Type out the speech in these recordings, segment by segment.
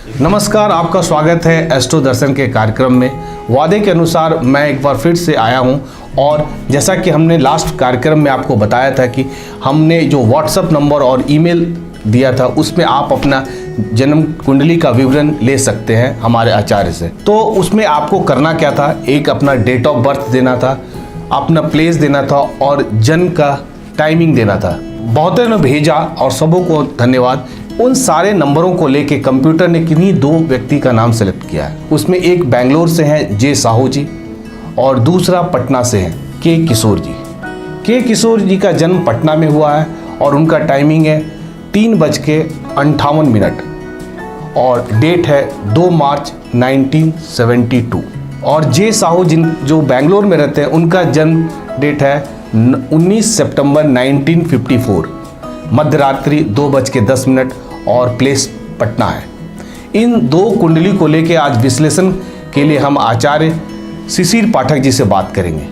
नमस्कार, आपका स्वागत है एस्ट्रो दर्शन के कार्यक्रम में। वादे के अनुसार मैं एक बार फिर से आया हूं और जैसा कि हमने लास्ट कार्यक्रम में आपको बताया था कि हमने जो व्हाट्सएप नंबर और ईमेल दिया था उसमें आप अपना जन्म कुंडली का विवरण ले सकते हैं हमारे आचार्य से। तो उसमें आपको करना क्या था, एक अपना डेट ऑफ बर्थ देना था, अपना प्लेस देना था और जन्म का टाइमिंग देना था। बहुतों ने भेजा और सबों को धन्यवाद। उन सारे नंबरों को लेके कंप्यूटर ने किन्हीं दो व्यक्ति का नाम सेलेक्ट किया है। उसमें एक बेंगलोर से हैं जे साहू जी और दूसरा पटना से हैं के किशोर जी। के किशोर जी का जन्म पटना में हुआ है और उनका टाइमिंग है 3:58 और डेट है 2 मार्च 1972। और जे साहू जो बेंगलोर में रहते हैं उनका जन्म डेट है 19 सितंबर 1954, मध्यरात्रि 2:10 और प्लेस पटना है। इन दो कुंडली को लेकर आज विश्लेषण के लिए हम आचार्य शिशिर पाठक जी से बात करेंगे।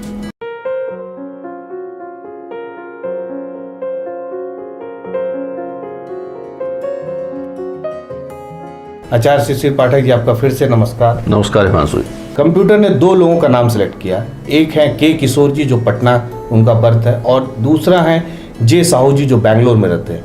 आचार्य शिशिर पाठक जी, आपका फिर से नमस्कार। नमस्कार हिमांशु जी। कंप्यूटर ने दो लोगों का नाम सेलेक्ट किया, एक है के किशोर जी जो पटना उनका बर्थ है और दूसरा है जे साहू जी जो बेंगलोर में रहते हैं।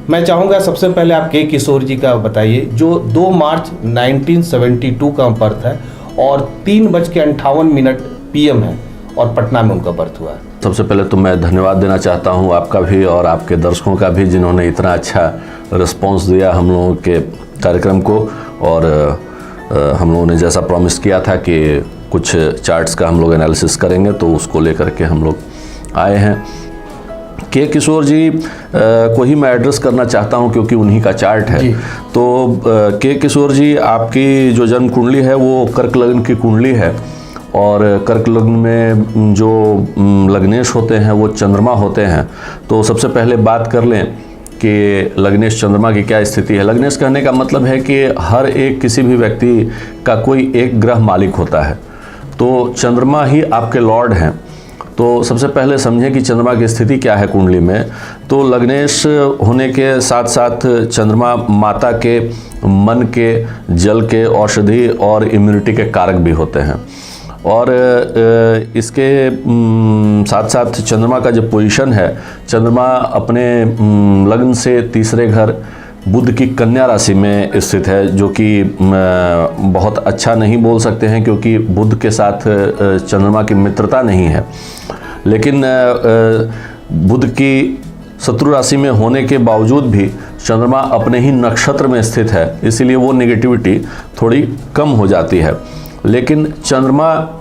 मैं चाहूँगा सबसे पहले आप के किशोर जी का बताइए जो 2 मार्च 1972 का बर्थ है और 3:58 PM है और पटना में उनका बर्थ हुआ है। सबसे पहले तो मैं धन्यवाद देना चाहता हूँ आपका भी और आपके दर्शकों का भी, जिन्होंने इतना अच्छा रिस्पॉन्स दिया हम लोगों के कार्यक्रम को। और हम लोगों ने जैसा प्रॉमिस किया था कि कुछ चार्ट्स का हम लोग एनालिसिस करेंगे, तो उसको लेकर के हम लोग आए हैं। के किशोर जी को ही मैं एड्रेस करना चाहता हूं क्योंकि उन्हीं का चार्ट है। तो के किशोर जी, आपकी जो जन्म कुंडली है वो कर्क लग्न की कुंडली है और कर्क लग्न में जो लग्नेश होते हैं वो चंद्रमा होते हैं। तो सबसे पहले बात कर लें कि लग्नेश चंद्रमा की क्या स्थिति है। लग्नेश कहने का मतलब है कि हर एक किसी भी व्यक्ति का कोई एक ग्रह मालिक होता है, तो चंद्रमा ही आपके लॉर्ड हैं। तो सबसे पहले समझें कि चंद्रमा की स्थिति क्या है कुंडली में। तो लग्नेश होने के साथ साथ चंद्रमा माता के, मन के, जल के, औषधि और इम्यूनिटी के कारक भी होते हैं। और इसके साथ साथ चंद्रमा का जो पोजीशन है, चंद्रमा अपने लग्न से तीसरे घर बुध की कन्या राशि में स्थित है, जो कि बहुत अच्छा नहीं बोल सकते हैं क्योंकि बुध के साथ चंद्रमा की मित्रता नहीं है। लेकिन बुध की शत्रु राशि में होने के बावजूद भी चंद्रमा अपने ही नक्षत्र में स्थित है, इसीलिए वो नेगेटिविटी थोड़ी कम हो जाती है। लेकिन चंद्रमा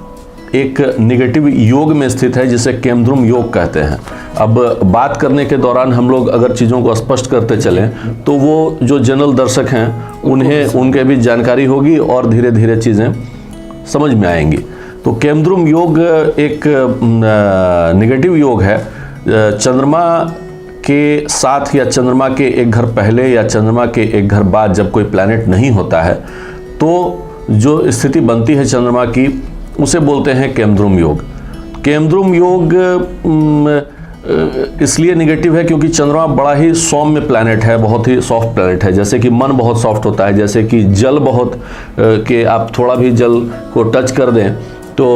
एक नेगेटिव योग में स्थित है जिसे केमद्रुम योग कहते हैं। अब बात करने के दौरान हम लोग अगर चीज़ों को स्पष्ट करते चलें तो वो जो जनरल दर्शक हैं उन्हें उनके भी जानकारी होगी और धीरे धीरे चीज़ें समझ में आएंगी। तो केमद्रुम योग एक नेगेटिव योग है। चंद्रमा के साथ या चंद्रमा के एक घर पहले या चंद्रमा के एक घर बाद जब कोई प्लैनेट नहीं होता है तो जो स्थिति बनती है चंद्रमा की उसे बोलते हैं केमद्रुम योग। केमद्रुम योग इसलिए नेगेटिव है क्योंकि चंद्रमा बड़ा ही सौम्य प्लैनेट है, बहुत ही सॉफ्ट प्लैनेट है। जैसे कि मन बहुत सॉफ्ट होता है, जैसे कि जल बहुत कि आप थोड़ा भी जल को टच कर दें तो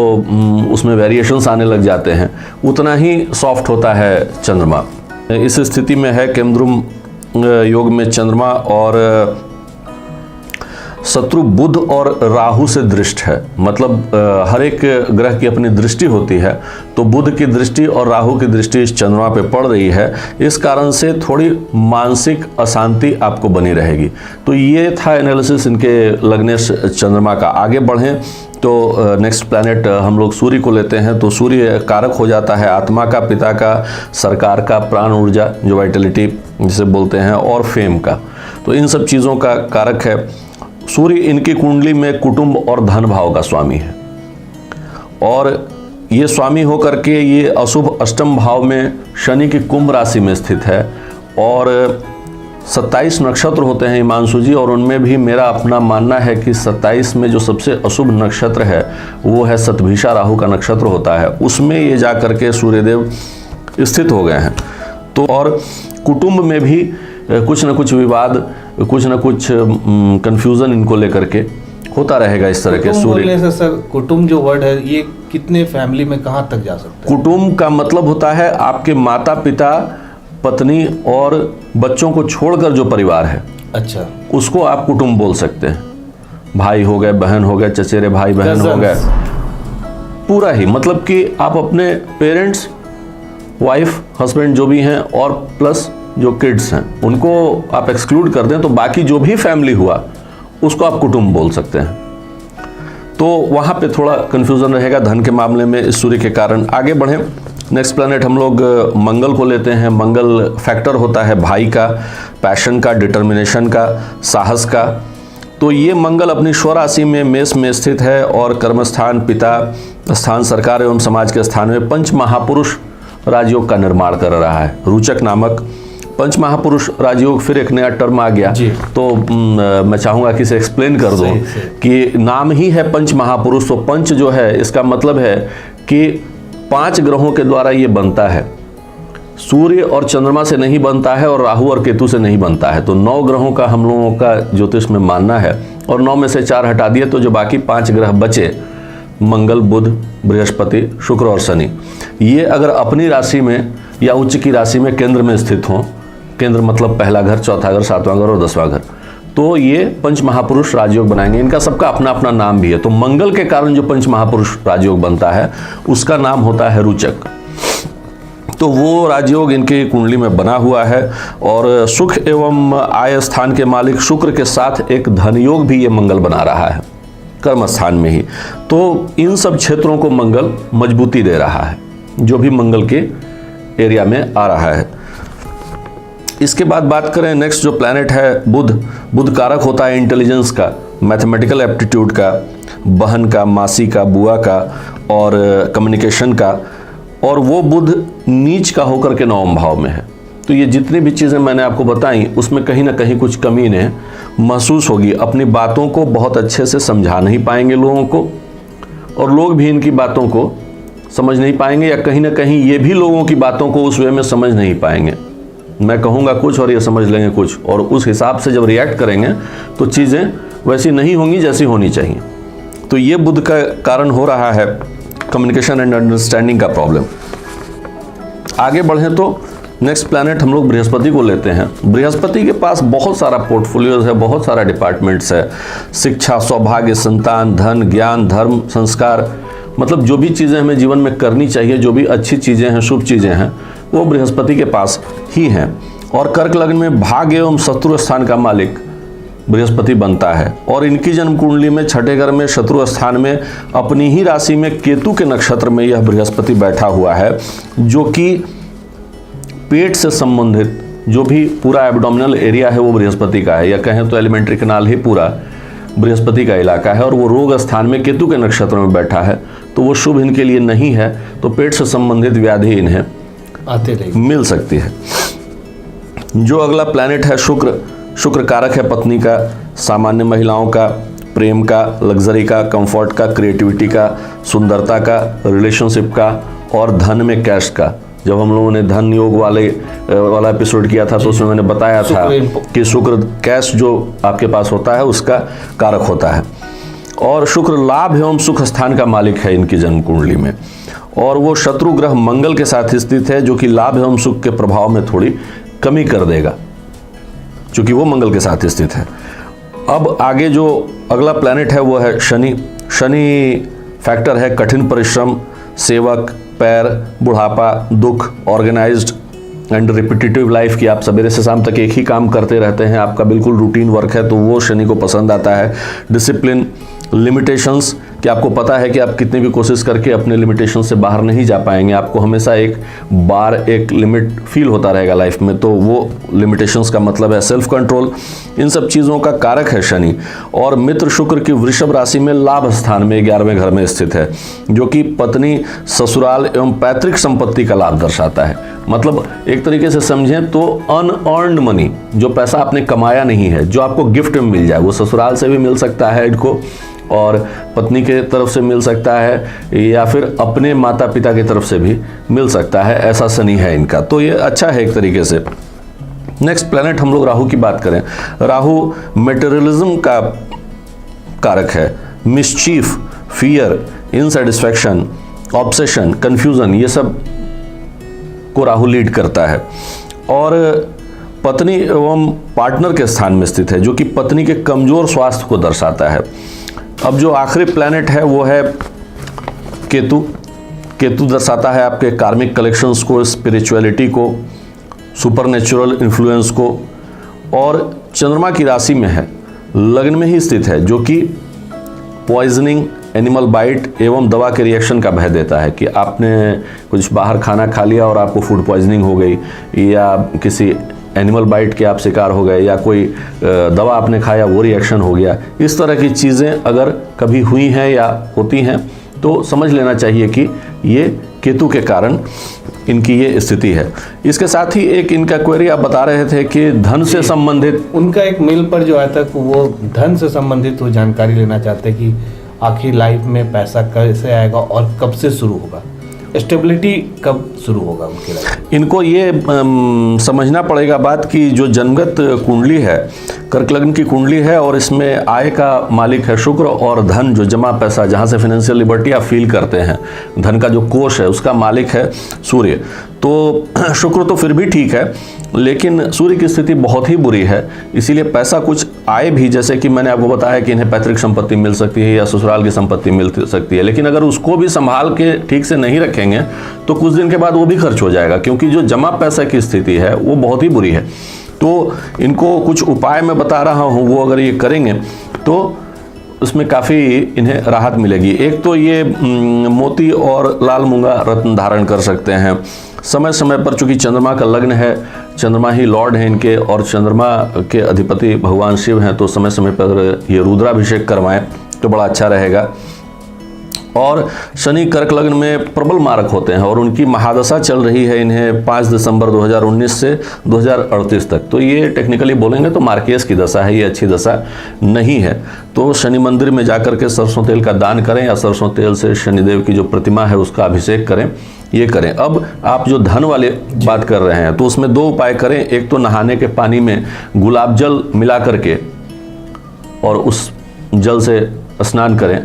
उसमें वेरिएशंस आने लग जाते हैं, उतना ही सॉफ्ट होता है चंद्रमा। इस स्थिति में है केमद्रुम योग में चंद्रमा और शत्रु बुध और राहु से दृष्ट है। मतलब हर एक ग्रह की अपनी दृष्टि होती है, तो बुध की दृष्टि और राहु की दृष्टि इस चंद्रमा पे पड़ रही है। इस कारण से थोड़ी मानसिक अशांति आपको बनी रहेगी। तो ये था एनालिसिस इनके लग्नेश चंद्रमा का। आगे बढ़ें तो नेक्स्ट प्लैनेट हम लोग सूर्य को लेते हैं। तो सूर्य कारक हो जाता है आत्मा का, पिता का, सरकार का, प्राण ऊर्जा जो वाइटलिटी जिसे बोलते हैं, और फेम का। तो इन सब चीज़ों का कारक है। सूर्य इनकी कुंडली में कुटुंब और धन भाव का स्वामी है और ये स्वामी होकर के ये अशुभ अष्टम भाव में शनि की कुंभ राशि में स्थित है। और 27 नक्षत्र होते हैं हिमांशु जी, और उनमें भी मेरा अपना मानना है कि 27 में जो सबसे अशुभ नक्षत्र है वो है शतभिषा राहु का नक्षत्र होता है, उसमें ये जा करके सूर्यदेव स्थित हो गए हैं। तो और कुटुंब में भी कुछ न कुछ विवाद कुछ ना कुछ कंफ्यूजन इनको लेकर के होता रहेगा इस तरह के। कुटुंब सूर्य बोलने से सर, कुटुंब जो वर्ड है ये कितने फैमिली में कहाँ तक जा सकता है? कुटुंब का मतलब होता है आपके माता पिता, पत्नी और बच्चों को छोड़कर जो परिवार है, अच्छा, उसको आप कुटुंब बोल सकते हैं। भाई हो गए, बहन हो गए, चचेरे भाई बहन हो गए, पूरा ही मतलब कि आप अपने पेरेंट्स, वाइफ, हस्बैंड जो भी हैं और प्लस जो किड्स हैं उनको आप एक्सक्लूड कर दें तो बाकी जो भी फैमिली हुआ उसको आप कुटुंब बोल सकते हैं। तो वहाँ पे थोड़ा कन्फ्यूज़न रहेगा धन के मामले में इस सूर्य के कारण। आगे बढ़ें, नेक्स्ट प्लैनेट हम लोग मंगल को लेते हैं। मंगल फैक्टर होता है भाई का, पैशन का, डिटर्मिनेशन का, साहस का। तो ये मंगल अपनी स्वराशि में मेष में स्थित है और कर्मस्थान, पिता स्थान, सरकार एवं समाज के स्थान में पंच महापुरुष राजयोग का निर्माण कर रहा है। रोचक नामक पंच महापुरुष राजयोग, फिर एक नया टर्म आ गया, तो मैं चाहूँगा कि इसे एक्सप्लेन कर दूँ कि नाम ही है पंच महापुरुष। तो पंच जो है इसका मतलब है कि 5 ग्रहों के द्वारा ये बनता है। सूर्य और चंद्रमा से नहीं बनता है और राहु और केतु से नहीं बनता है। तो 9 ग्रहों का हम लोगों का ज्योतिष में मानना है और 9 में से 4 हटा दिए तो जो बाकी 5 ग्रह बचे, मंगल, बुध, बृहस्पति, शुक्र और शनि, ये अगर अपनी राशि में या उच्च की राशि में केंद्र में स्थित हों, केंद्र मतलब पहला घर, चौथा घर, 7वां घर और 10वां घर, तो ये पंच महापुरुष राजयोग बनाएंगे। इनका सबका अपना अपना नाम भी है। तो मंगल के कारण जो पंच महापुरुष राजयोग बनता है उसका नाम होता है रोचक। तो वो राजयोग इनके कुंडली में बना हुआ है और सुख एवं आय स्थान के मालिक शुक्र के साथ एक धन योग भी ये मंगल बना रहा है कर्म स्थान में ही। तो इन सब क्षेत्रों को मंगल मजबूती दे रहा है जो भी मंगल के एरिया में आ रहा है। इसके बाद बात करें नेक्स्ट जो प्लैनेट है बुध। बुध कारक होता है इंटेलिजेंस का, मैथमेटिकल एप्टीट्यूड का, बहन का, मासी का, बुआ का और कम्युनिकेशन का। और वो बुध नीच का होकर के 9वें भाव में है। तो ये जितनी भी चीज़ें मैंने आपको बताई उसमें कहीं ना कहीं कुछ कमी इन्हें महसूस होगी। अपनी बातों को बहुत अच्छे से समझा नहीं पाएंगे लोगों को और लोग भी इनकी बातों को समझ नहीं पाएंगे, या कहीं ना कहीं ये भी लोगों की बातों को उस वे में समझ नहीं पाएंगे। मैं कहूँगा कुछ और ये समझ लेंगे कुछ, और उस हिसाब से जब रिएक्ट करेंगे तो चीज़ें वैसी नहीं होंगी जैसी होनी चाहिए। तो ये बुध का कारण हो रहा है कम्युनिकेशन एंड अंडरस्टैंडिंग का प्रॉब्लम। आगे बढ़ें तो नेक्स्ट प्लैनेट हम लोग बृहस्पति को लेते हैं। बृहस्पति के पास बहुत सारा पोर्टफोलियोज है, बहुत सारा डिपार्टमेंट्स है। शिक्षा, सौभाग्य, संतान, धन, ज्ञान, धर्म, संस्कार, मतलब जो भी चीज़ें हमें जीवन में करनी चाहिए, जो भी अच्छी चीज़ें हैं, शुभ चीज़ें हैं, वो बृहस्पति के पास ही हैं। और कर्क लग्न में भाग्य एवं शत्रु स्थान का मालिक बृहस्पति बनता है और इनकी जन्म कुंडली में 6ठे घर में शत्रु स्थान में अपनी ही राशि में केतु के नक्षत्र में यह बृहस्पति बैठा हुआ है, जो कि पेट से संबंधित जो भी पूरा एब्डोमिनल एरिया है वो बृहस्पति का है, या कहें तो एलिमेंट्री कैनाल ही पूरा बृहस्पति का इलाका है। और वो रोग स्थान में केतु के नक्षत्र में बैठा है, तो वो शुभ इनके लिए नहीं है। तो पेट से संबंधित व्याधि इन्हें आते रहेगी, मिल सकती है। जो अगला प्लैनेट है शुक्र। शुक्र कारक है पत्नी का, सामान्य महिलाओं का, प्रेम का, लग्जरी का, कंफर्ट का, क्रिएटिविटी का, सुंदरता का, रिलेशनशिप का और धन में कैश का। जब हम लोगों ने धन योग वाला एपिसोड किया था तो उसमें मैंने बताया था कि शुक्र कैश जो आपके पास होता है उसका कारक होता है। और शुक्र लाभ एवं सुख स्थान का मालिक है इनकी जन्म कुंडली में, और वो शत्रु ग्रह मंगल के साथ स्थित है, जो कि लाभ एवं सुख के प्रभाव में थोड़ी कमी कर देगा, क्योंकि वो मंगल के साथ स्थित है। अब आगे जो अगला प्लैनेट है वो है शनि। शनि फैक्टर है कठिन परिश्रम, सेवक, पैर, बुढ़ापा, दुख, ऑर्गेनाइज्ड एंड रिपीटेटिव लाइफ की आप सवेरे से शाम तक एक ही काम करते रहते हैं, आपका बिल्कुल रूटीन वर्क है, तो वो शनि को पसंद आता है। डिसिप्लिन, लिमिटेशंस, कि आपको पता है कि आप कितनी भी कोशिश करके अपने लिमिटेशन से बाहर नहीं जा पाएंगे, आपको हमेशा एक बार एक लिमिट फील होता रहेगा लाइफ में, तो वो लिमिटेशंस का मतलब है सेल्फ कंट्रोल। इन सब चीज़ों का कारक है शनि। और मित्र शुक्र की वृषभ राशि में लाभ स्थान में 11वें घर में स्थित है, जो कि पत्नी, ससुराल एवं पैतृक संपत्ति का लाभ दर्शाता है। मतलब एक तरीके से समझें तो अनअर्न्ड मनी, जो पैसा आपने कमाया नहीं है, जो आपको गिफ्ट में मिल जाए, वो ससुराल से भी मिल सकता है इनको और पत्नी के तरफ से मिल सकता है, या फिर अपने माता पिता की तरफ से भी मिल सकता है। ऐसा शनि है इनका, तो ये अच्छा है एक तरीके से। नेक्स्ट प्लैनेट हम लोग राहु की बात करें, राहु मटेरियलिज्म का कारक है। मिसचीफ, फियर, इनसेटिस्फैक्शन, ऑब्सेशन, कंफ्यूजन, ये सब को राहु लीड करता है। और पत्नी एवं पार्टनर के स्थान में स्थित है, जो कि पत्नी के कमजोर स्वास्थ्य को दर्शाता है। अब जो आखिरी प्लैनेट है वो है केतु। केतु दर्शाता है आपके कार्मिक कलेक्शंस को, स्पिरिचुअलिटी को, सुपरनेचुरल इन्फ्लुएंस को। और चंद्रमा की राशि में है, लग्न में ही स्थित है, जो कि पॉइजनिंग, एनिमल बाइट एवं दवा के रिएक्शन का भय देता है कि आपने कुछ बाहर खाना खा लिया और आपको फूड पॉइजनिंग हो गई, या किसी एनिमल बाइट के आप शिकार हो गए, या कोई दवा आपने खाया वो रिएक्शन हो गया। इस तरह की चीज़ें अगर कभी हुई हैं या होती हैं तो समझ लेना चाहिए कि ये केतु के कारण इनकी ये स्थिति है। इसके साथ ही एक इनका क्वेरी आप बता रहे थे कि धन से संबंधित, उनका एक मेल पर जो आया था कि वो धन से संबंधित वो जानकारी लेना चाहते हैं कि आखिर लाइफ में पैसा कैसे आएगा और कब से शुरू होगा, स्टेबिलिटी कब शुरू होगा उनके लाइफ। इनको ये समझना पड़ेगा बात कि जो जन्मगत कुंडली है, कर्क लग्न की कुंडली है, और इसमें आय का मालिक है शुक्र, और धन जो जमा पैसा, जहाँ से फाइनेंशियल लिबर्टी आप फील करते हैं, धन का जो कोष है उसका मालिक है सूर्य। तो शुक्र तो फिर भी ठीक है, लेकिन सूर्य की स्थिति बहुत ही बुरी है, इसीलिए पैसा कुछ आए भी, जैसे कि मैंने आपको बताया कि इन्हें पैतृक संपत्ति मिल सकती है या ससुराल की संपत्ति मिल सकती है, लेकिन अगर उसको भी संभाल के ठीक से नहीं रखेंगे तो कुछ दिन के बाद वो भी खर्च हो जाएगा, क्योंकि जो जमा पैसा की स्थिति है वो बहुत ही बुरी है। तो इनको कुछ उपाय मैं बता रहा हूँ, वो अगर ये करेंगे तो उसमें काफ़ी इन्हें राहत मिलेगी। एक तो ये मोती और लाल मूंगा रत्न धारण कर सकते हैं समय समय पर, चूंकि चंद्रमा का लग्न है, चंद्रमा ही लॉर्ड है इनके, और चंद्रमा के अधिपति भगवान शिव हैं, तो समय समय पर ये रुद्राभिषेक करवाएं तो बड़ा अच्छा रहेगा। और शनि कर्क लग्न में प्रबल मारक होते हैं और उनकी महादशा चल रही है इन्हें 5 दिसंबर 2019 से 2038 तक। तो ये टेक्निकली बोलेंगे तो मार्केस की दशा है, ये अच्छी दशा नहीं है। तो शनि मंदिर में जाकर के सरसों तेल का दान करें, या सरसों तेल से शनिदेव की जो प्रतिमा है उसका अभिषेक करें, ये करें। अब आप जो धन वाले बात कर रहे हैं तो उसमें 2 उपाय करें। एक तो नहाने के पानी में गुलाब जल मिला करके और उस जल से स्नान करें,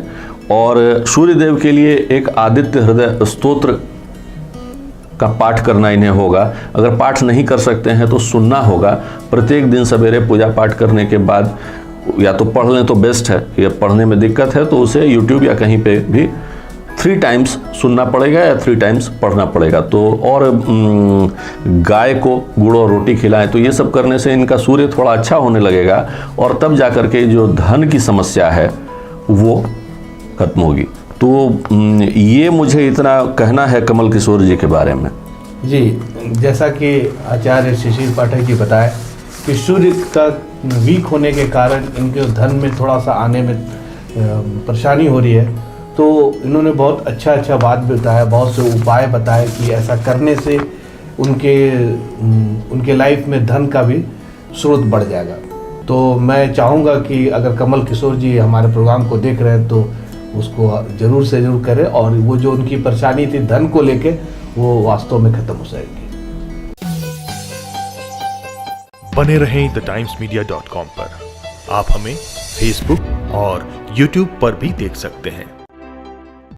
और सूर्य देव के लिए एक आदित्य हृदय स्तोत्र का पाठ करना इन्हें होगा। अगर पाठ नहीं कर सकते हैं तो सुनना होगा। प्रत्येक दिन सवेरे पूजा पाठ करने के बाद या तो पढ़ लें तो बेस्ट है, या पढ़ने में दिक्कत है तो उसे यूट्यूब या कहीं पे भी 3 टाइम्स सुनना पड़ेगा या 3 टाइम्स पढ़ना पड़ेगा। तो और गाय को गुड़ और रोटी खिलाएं, तो ये सब करने से इनका सूर्य थोड़ा अच्छा होने लगेगा, और तब जाकर के जो धन की समस्या है वो खत्म होगी। तो ये मुझे इतना कहना है कमल किशोर जी के बारे में। जी, जैसा कि आचार्य शिशिर पाठक जी बताए कि सूर्य का वीक होने के कारण इनके धन में थोड़ा सा आने में परेशानी हो रही है, तो इन्होंने बहुत अच्छा बात बताया, बहुत से उपाय बताए कि ऐसा करने से उनके लाइफ में धन का भी स्रोत बढ़ जाएगा। तो मैं चाहूँगा कि अगर कमल किशोर जी हमारे प्रोग्राम को देख रहे हैं तो उसको ज़रूर से ज़रूर करें, और वो जो उनकी परेशानी थी धन को लेके वो वास्तव में खत्म हो जाएगी। बने रहें thetimesmedia.com पर। आप हमें फेसबुक और यूट्यूब पर भी देख सकते हैं।